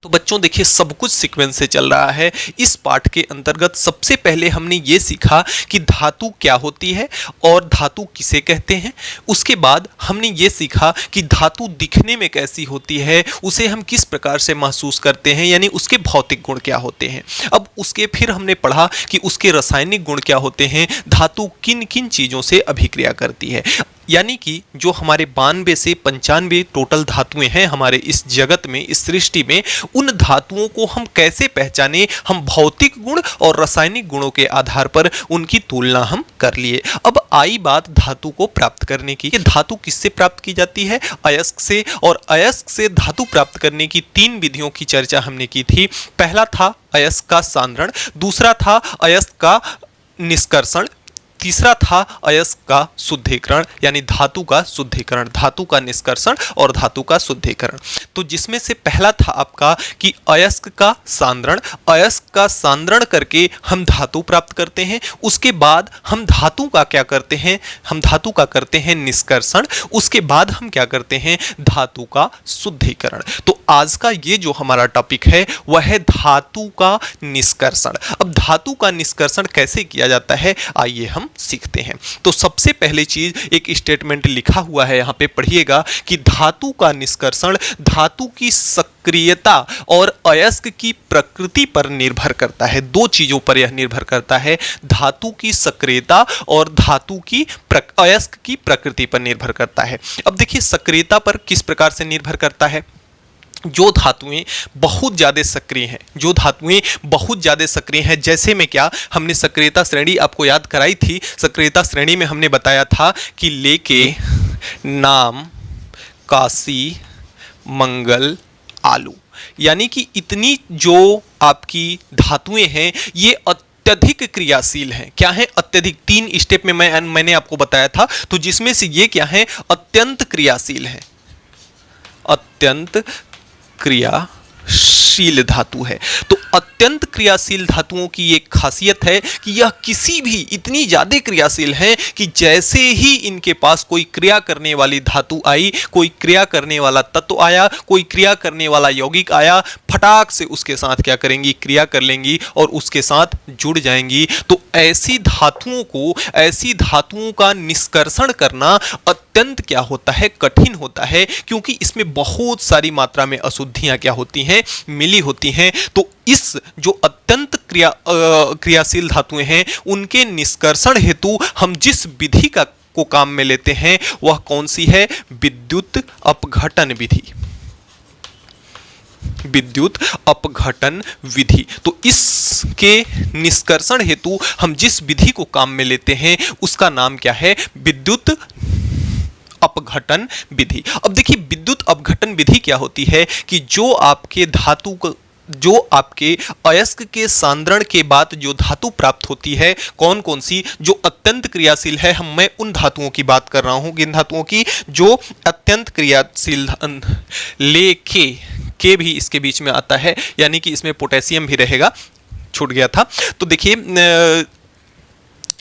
तो बच्चों देखिए सब कुछ सीक्वेंस से चल रहा है। इस पाठ के अंतर्गत सबसे पहले हमने ये सीखा कि धातु क्या होती है और धातु किसे कहते हैं। उसके बाद हमने ये सीखा कि धातु दिखने में कैसी होती है, उसे हम किस प्रकार से महसूस करते हैं, यानी उसके भौतिक गुण क्या होते हैं। अब उसके फिर हमने पढ़ा कि उसके रासायनिक गुण क्या होते हैं, धातु किन किन चीज़ों से अभिक्रिया करती है। यानी कि जो हमारे 92 से 95 टोटल धातुएं हैं हमारे इस जगत में, इस सृष्टि में, उन धातुओं को हम कैसे पहचाने, हम भौतिक गुण और रासायनिक गुणों के आधार पर उनकी तुलना हम कर लिए। अब आई बात धातु को प्राप्त करने की। धातु किससे प्राप्त की जाती है? अयस्क से। और अयस्क से धातु प्राप्त करने की 3 विधियों की चर्चा हमने की थी। पहला था अयस्क का सांद्रण, दूसरा था अयस्क का निष्कर्षण, तीसरा था अयस्क का शुद्धिकरण, यानी धातु का शुद्धिकरण, धातु का निष्कर्षण और धातु का शुद्धिकरण। तो जिसमें से पहला था आपका कि अयस्क का सांद्रण। अयस्क का सांद्रण करके हम धातु प्राप्त करते हैं। उसके बाद हम धातु का क्या करते हैं? हम धातु का करते हैं निष्कर्षण। उसके बाद हम क्या करते हैं? धातु का शुद्धिकरण। तो आज का ये जो हमारा टॉपिक है वह है धातु का निष्कर्षण। अब धातु का निष्कर्षण कैसे किया जाता है आइए हम सीखते हैं। तो सबसे पहली चीज एक स्टेटमेंट लिखा हुआ है यहाँ पे, पढ़िएगा कि धातु का निष्कर्षण धातु की सक्रियता और अयस्क की प्रकृति पर निर्भर करता है। 2 चीजों पर यह निर्भर करता है, धातु की सक्रियता और धातु की अयस्क की प्रकृति पर निर्भर करता है। अब देखिए सक्रियता पर किस प्रकार से निर्भर करता है। जो धातुएं बहुत ज़्यादा सक्रिय हैं, जो धातुएं बहुत ज़्यादा सक्रिय हैं, जैसे में क्या हमने सक्रियता श्रेणी आपको याद कराई थी। सक्रियता श्रेणी में हमने बताया था कि लेके, नाम, काशी, मंगल, आलू, यानी कि इतनी जो आपकी धातुएं हैं ये अत्यधिक क्रियाशील हैं। क्या है? अत्यधिक। 3 स्टेप में मैंने आपको बताया था। तो जिसमें से ये क्या है? अत्यंत क्रियाशील है, अत्यंत क्रियाशील धातु है। तो अत्यंत क्रियाशील धातुओं की एक खासियत है कि यह किसी भी इतनी ज्यादा क्रियाशील है कि जैसे ही इनके पास कोई क्रिया करने वाली धातु आई, कोई क्रिया करने वाला तत्व आया, कोई क्रिया करने वाला यौगिक आया, फटाक से उसके साथ क्या करेंगी? क्रिया कर लेंगी और उसके साथ जुड़ जाएंगी। तो ऐसी धातुओं का निष्कर्षण करना अत्यंत क्या होता है? कठिन होता है, क्योंकि इसमें बहुत सारी मात्रा में अशुद्धियां क्या होती हैं? मिली होती हैं। तो इस जो अत्यंत क्रियाशील धातुएं हैं उनके निष्कर्षण हेतु हम जिस विधि को काम में लेते हैं वह कौन सी है? विद्युत अपघटन विधि। विद्युत अपघटन विधि। तो इसके निष्कर्षण हेतु हम जिस विधि को काम में लेते हैं उसका नाम क्या है? विद्युत अपघटन विधि। अब देखिए विद्युत अपघटन विधि क्या होती है कि जो आपके अयस्क के सांद्रण के बाद जो धातु प्राप्त होती है, कौन कौन सी? जो अत्यंत क्रियाशील है। मैं उन धातुओं की बात कर रहा हूं, किन धातुओं की? जो अत्यंत क्रियाशील। लेके के भी इसके बीच में आता है, यानी कि इसमें पोटेशियम भी रहेगा, छूट गया था। तो देखिए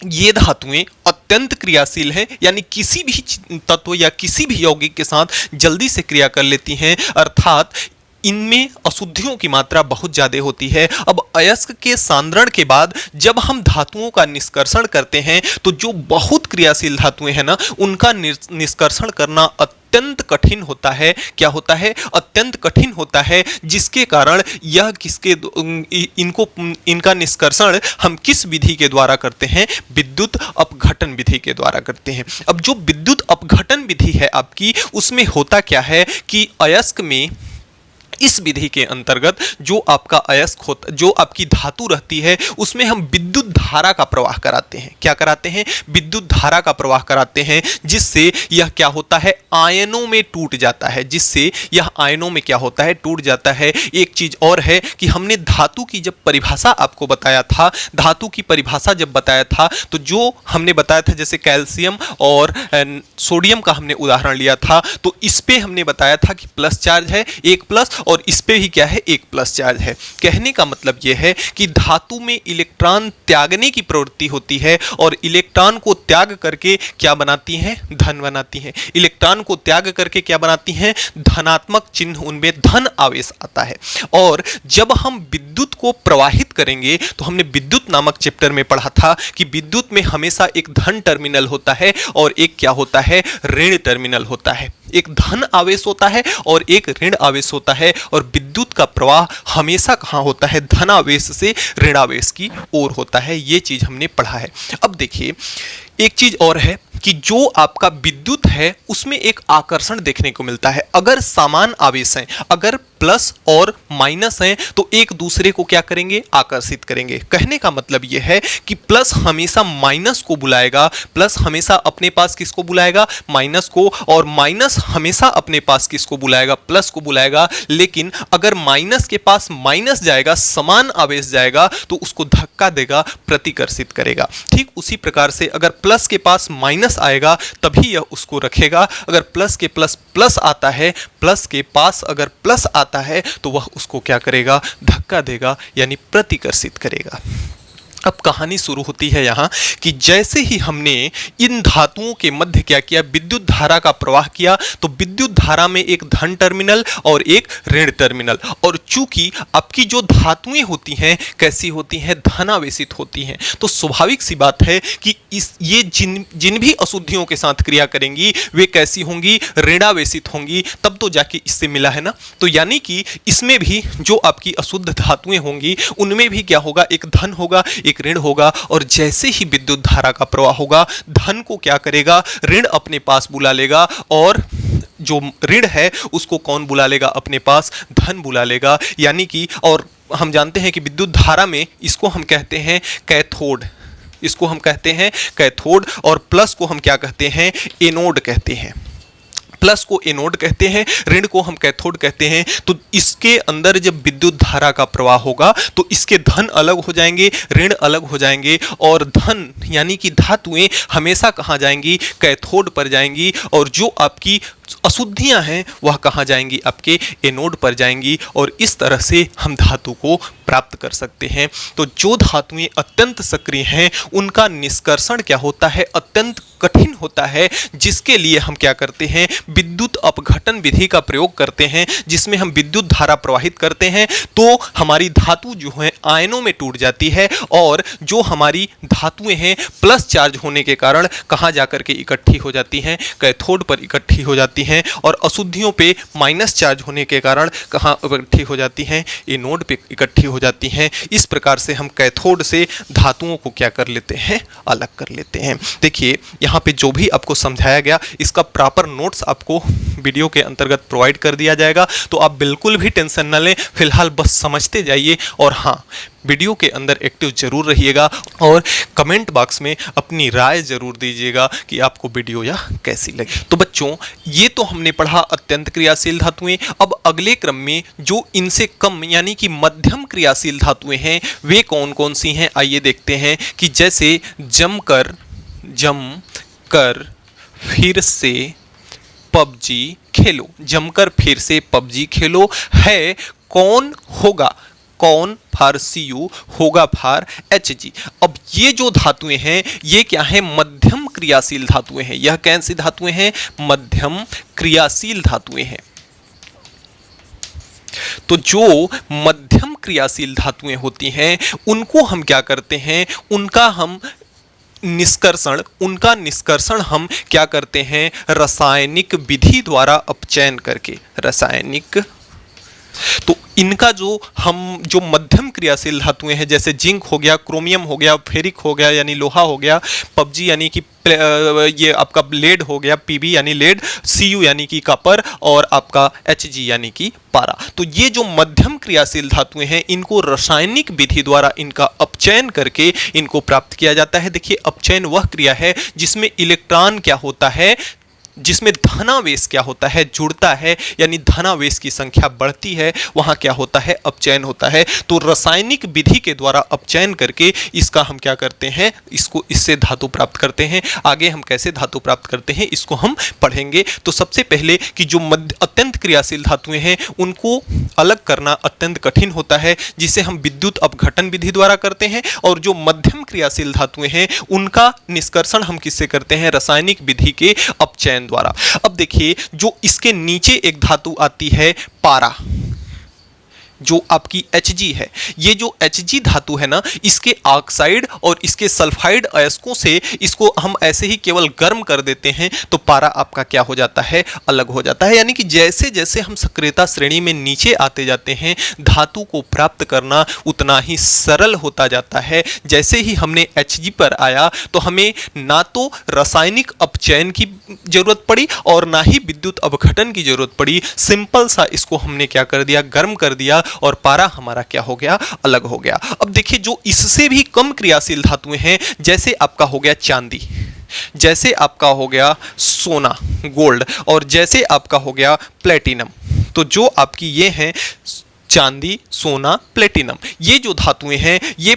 ये धातुएं अत्यंत क्रियाशील हैं, यानी किसी भी तत्व या किसी भी यौगिक के साथ जल्दी से क्रिया कर लेती हैं, अर्थात इनमें अशुद्धियों की मात्रा बहुत ज़्यादा होती है। अब अयस्क के सांद्रण के बाद जब हम धातुओं का निष्कर्षण करते हैं तो जो बहुत क्रियाशील धातुएं हैं ना, उनका निष्कर्षण करना अत्यंत कठिन होता है। क्या होता है? अत्यंत कठिन होता है, जिसके कारण यह इनका निष्कर्षण हम किस विधि के द्वारा करते हैं? विद्युत अपघटन विधि के द्वारा करते हैं। अब जो विद्युत अपघटन विधि है आपकी, उसमें होता क्या है कि अयस्क में इस विधि के अंतर्गत जो आपका अयस्क होता, जो आपकी धातु रहती है, उसमें हम विद्युत धारा का प्रवाह कराते हैं। क्या कराते हैं? विद्युत धारा का प्रवाह कराते हैं, जिससे यह क्या होता है? आयनों में टूट जाता है। जिससे यह आयनों में क्या होता है? टूट जाता है। एक चीज और है कि हमने धातु की जब परिभाषा आपको बताया था, धातु की परिभाषा जब बताया था, तो जो हमने बताया था जैसे कैल्शियम और सोडियम का हमने उदाहरण लिया था, तो इस पे हमने बताया था कि प्लस चार्ज है, 1 प्लस और इस पे भी क्या है, एक प्लस चार्ज है। कहने का मतलब यह है कि धातु में इलेक्ट्रॉन त्यागने की प्रवृत्ति होती है और इलेक्ट्रॉन को त्याग करके क्या बनाती हैं, धन बनाती हैं। इलेक्ट्रॉन को त्याग करके क्या बनाती हैं, धनात्मक चिन्ह, उनमें धन आवेश आता है। और जब हम विद्युत को प्रवाहित करेंगे तो हमने विद्युत नामक चैप्टर में पढ़ा था कि विद्युत में हमेशा एक धन टर्मिनल होता है और एक क्या होता है, ऋण टर्मिनल होता है। एक धन आवेश होता है और एक ऋण आवेश होता है और विद्युत का प्रवाह हमेशा कहाँ होता है, धनावेश से ऋणावेश की ओर होता है। ये चीज हमने पढ़ा है। अब देखिए एक चीज और है कि जो आपका विद्युत है उसमें एक आकर्षण देखने को मिलता है। अगर समान आवेश हैं, अगर प्लस और माइनस हैं तो एक दूसरे को क्या करेंगे, आकर्षित करेंगे। कहने का मतलब यह है कि प्लस हमेशा माइनस को बुलाएगा, प्लस हमेशा अपने पास किसको बुलाएगा, माइनस को, और माइनस हमेशा अपने पास किसको बुलाएगा, प्लस को बुलाएगा। लेकिन अगर माइनस के पास माइनस जाएगा, समान आवेश जाएगा, तो उसको धक्का देगा, प्रतिकर्षित करेगा। ठीक उसी प्रकार से अगर प्लस के पास माइनस आएगा तभी यह उसको रखेगा। अगर प्लस के प्लस प्लस आता है, प्लस के पास अगर प्लस आता है तो वह उसको क्या करेगा, धक्का देगा, यानी प्रतिकर्षित करेगा। अब कहानी शुरू होती है यहाँ कि जैसे ही हमने इन धातुओं के मध्य क्या किया, विद्युत धारा का प्रवाह किया, तो विद्युत धारा में एक धन टर्मिनल और एक ऋण टर्मिनल, और चूंकि आपकी जो धातुएं होती हैं कैसी होती हैं, धनावेशित होती हैं, तो स्वाभाविक सी बात है कि ये जिन भी अशुद्धियों के साथ क्रिया करेंगी वे कैसी होंगी, ऋणावेशित होंगी, तब तो जाके इससे मिला है ना। तो यानी कि इसमें भी जो आपकी अशुद्ध धातुएं होंगी उनमें भी क्या होगा, एक धन होगा, एक ऋण होगा। और जैसे ही विद्युत धारा का प्रवाह होगा, धन को क्या करेगा, ऋण अपने पास बुला लेगा, और जो ऋण है उसको कौन बुला लेगा, अपने पास धन बुला लेगा। यानी कि, और हम जानते हैं कि विद्युत धारा में इसको हम कहते हैं कैथोड, इसको हम कहते हैं कैथोड, और प्लस को हम क्या कहते हैं, एनोड कहते हैं। प्लस को एनोड कहते हैं, ऋण को हम कैथोड कहते हैं। तो इसके अंदर जब विद्युत धारा का प्रवाह होगा तो इसके धन अलग हो जाएंगे, ऋण अलग हो जाएंगे, और धन यानी कि धातुएं हमेशा कहाँ जाएंगी, कैथोड पर जाएंगी, और जो आपकी अशुद्धियां हैं वह कहाँ जाएंगी, आपके एनोड पर जाएंगी। और इस तरह से हम धातु को प्राप्त कर सकते हैं। तो जो धातुएं अत्यंत सक्रिय हैं उनका निष्कर्षण क्या होता है, अत्यंत कठिन होता है, जिसके लिए हम क्या करते हैं, विद्युत अपघटन विधि का प्रयोग करते हैं, जिसमें हम विद्युत धारा प्रवाहित करते हैं तो हमारी धातु जो है आयनों में टूट जाती है, और जो हमारी धातुएं हैं प्लस चार्ज होने के कारण कहाँ जाकर के इकट्ठी हो जाती हैं, कैथोड पर इकट्ठी हो जाती हैं, और अशुद्धियों पे माइनस चार्ज होने के कारण कहाँ इकट्ठी हो जाती हैं, एनोड पे इकट्ठी हो जाती हैं। इस प्रकार से हम कैथोड से धातुओं को क्या कर लेते हैं, अलग कर लेते हैं। देखिए यहाँ पे जो भी आपको समझाया गया इसका प्रॉपर नोट्स आपको वीडियो के अंतर्गत प्रोवाइड कर दिया जाएगा, तो आप बिल्कुल भी टेंशन न लें, फिलहाल बस समझते जाइए। और हाँ, वीडियो के अंदर एक्टिव जरूर रहिएगा और कमेंट बॉक्स में अपनी राय जरूर दीजिएगा कि आपको वीडियो यह कैसी लगी। तो बच्चों, ये तो हमने पढ़ा अत्यंत क्रियाशील धातुएं। अब अगले क्रम में जो इनसे कम यानी कि मध्यम क्रियाशील धातुएं हैं वे कौन कौन सी हैं, आइए देखते हैं। कि जैसे जमकर फिर से पबजी खेलो, जमकर फिर से पबजी खेलो है कौन होगा, कौन फार CU होगा फार HG। अब ये जो धातुएं हैं ये क्या है, मध्यम क्रियाशील धातुएं हैं। यह कौन सी धातुएं हैं, मध्यम क्रियाशील धातुएं हैं। तो जो मध्यम क्रियाशील धातुएं होती हैं उनको हम क्या करते हैं, उनका निष्कर्षण हम क्या करते हैं, रासायनिक विधि द्वारा अपचयन करके, रासायनिक। तो इनका जो मध्यम क्रियाशील धातुएं हैं, जैसे जिंक हो गया, क्रोमियम हो गया, फेरिक हो गया यानी लोहा हो गया, पबजी यानी कि ये आपका लेड हो गया, पीबी यानी लेड, CU यानी कि कॉपर, और आपका HG यानी कि पारा। तो ये जो मध्यम क्रियाशील धातुएं हैं इनको रासायनिक विधि द्वारा इनका अपचयन करके इनको प्राप्त किया जाता है। देखिए, अपचयन वह क्रिया है जिसमें इलेक्ट्रॉन क्या होता है, जिसमें धनावेश क्या होता है, जुड़ता है, यानी धनावेश की संख्या बढ़ती है, वहां क्या होता है, अपचयन होता है। तो रासायनिक विधि के द्वारा अपचयन करके इसका हम क्या करते हैं, इससे धातु प्राप्त करते हैं। आगे हम कैसे धातु प्राप्त करते हैं इसको हम पढ़ेंगे। तो सबसे पहले कि जो अत्यंत क्रियाशील धातुएं हैं उनको अलग करना अत्यंत कठिन होता है, जिसे हम विद्युत अपघटन विधि द्वारा करते हैं। और जो मध्यम क्रियाशील धातुएं हैं उनका निष्कर्षण हम किससे करते हैं, रासायनिक विधि के अपचयन द्वारा। अब देखिए, जो इसके नीचे एक धातु आती है पारा, जो आपकी Hg है, ये जो Hg धातु है ना, इसके ऑक्साइड और इसके सल्फाइड अयस्कों से इसको हम ऐसे ही केवल गर्म कर देते हैं तो पारा आपका क्या हो जाता है, अलग हो जाता है। यानी कि जैसे जैसे हम सक्रियता श्रेणी में नीचे आते जाते हैं धातु को प्राप्त करना उतना ही सरल होता जाता है। जैसे ही हमने Hg पर आया तो हमें ना तो रासायनिक अपचयन की जरूरत पड़ी और ना ही विद्युत अपघटन की जरूरत पड़ी। सिंपल सा इसको हमने क्या कर दिया, गर्म कर दिया और पारा हमारा क्या हो गया, अलग हो गया। अब देखिए, जो इससे भी कम क्रियाशील धातुएं हैं, जैसे आपका हो गया चांदी, जैसे आपका हो गया सोना गोल्ड, और जैसे आपका हो गया प्लेटिनम। तो जो आपकी ये हैं चांदी, सोना, प्लेटिनम, ये जो धातुएं हैं ये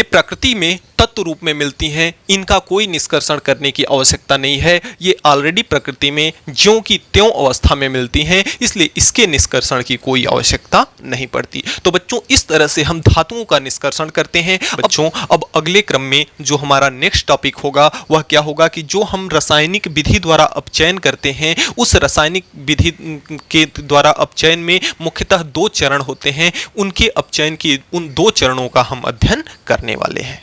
प्रकृति में तत्व रूप में मिलती हैं। इनका कोई निष्कर्षण करने की आवश्यकता नहीं है, ये ऑलरेडी प्रकृति में ज्यों की त्यों अवस्था में मिलती हैं, इसलिए इसके निष्कर्षण की कोई आवश्यकता नहीं पड़ती। तो बच्चों, इस तरह से हम धातुओं का निष्कर्षण करते हैं। बच्चों, अब अगले क्रम में जो हमारा नेक्स्ट टॉपिक होगा वह क्या होगा कि जो हम रासायनिक विधि द्वारा अपचयन करते हैं, उस रासायनिक विधि के द्वारा अपचयन में मुख्यतः 2 चरण होते हैं। उनके अपचयन की उन 2 चरणों का हम अध्ययन करने वाले हैं।